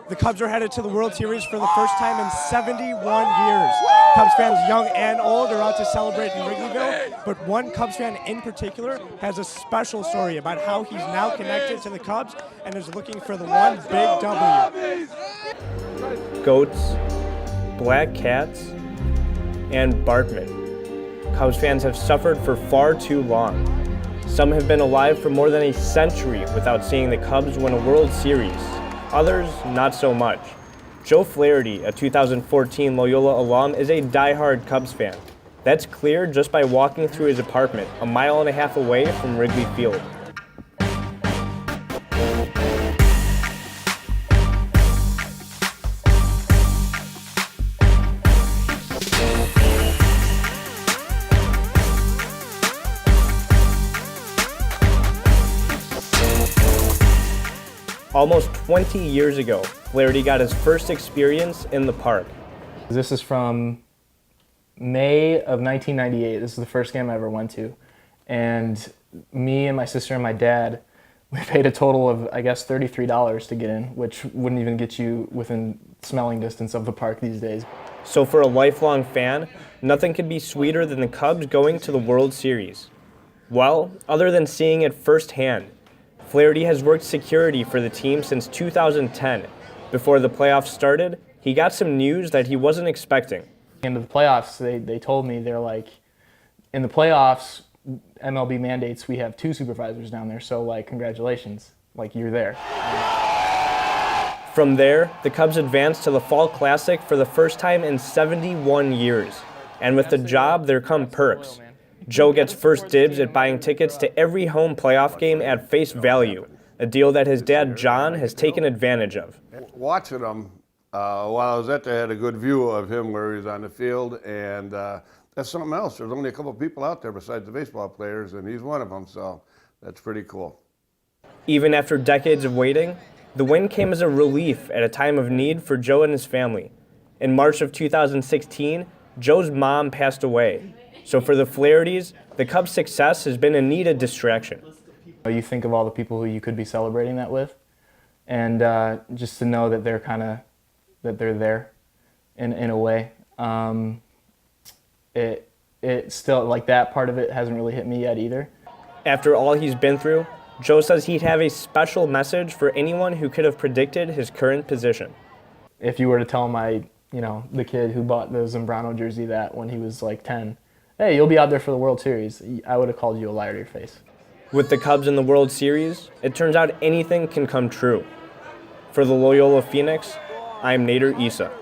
The Cubs are headed to the World Series for the first time in 71 years. Cubs fans, young and old, are out to celebrate in Wrigleyville, but one Cubs fan in particular has a special story about how he's now connected to the Cubs and is looking for the one big W. Goats, black cats, and Bartman. Cubs fans have suffered for far too long. Some have been alive for more than a century without seeing the Cubs win a World Series. Others, not so much. Joe Flaherty, a 2014 Loyola alum, is a diehard Cubs fan. That's clear just by walking through his apartment, a mile and a half away from Wrigley Field. Almost 20 years ago, Flaherty got his first experience in the park. This is from May of 1998. This is the first game I ever went to. And me and my sister and my dad, we paid a total of, I guess, $33 to get in, which wouldn't even get you within smelling distance of the park these days. So for a lifelong fan, nothing could be sweeter than the Cubs going to the World Series. Well, other than seeing it firsthand, Flaherty has worked security for the team since 2010. Before the playoffs started, he got some news that he wasn't expecting. Into the playoffs, they told me, they're like, in the playoffs, MLB mandates we have 2 supervisors down there, so like, congratulations, like you're there. From there, the Cubs advanced to the Fall Classic for the first time in 71 years. And with the job, there come perks. Joe gets first dibs at buying tickets to every home playoff game at face value, a deal that his dad, John, has taken advantage of. Watching him while I was at there, I had a good view of him where he was on the field, and that's something else. There's only a couple of people out there besides the baseball players, and he's one of them, so that's pretty cool. Even after decades of waiting, the win came as a relief at a time of need for Joe and his family. In March of 2016, Joe's mom passed away. So for the Flahertys, the Cubs' success has been a needed distraction. You think of all the people who you could be celebrating that with, and just to know that they're there in a way. It still, like, that part of it hasn't really hit me yet either. After all he's been through, Joe says he'd have a special message for anyone who could have predicted his current position. If you were to tell the kid who bought the Zambrano jersey that when he was like 10, hey, you'll be out there for the World Series, I would have called you a liar to your face. With the Cubs in the World Series, it turns out anything can come true. For the Loyola Phoenix, I'm Nader Issa.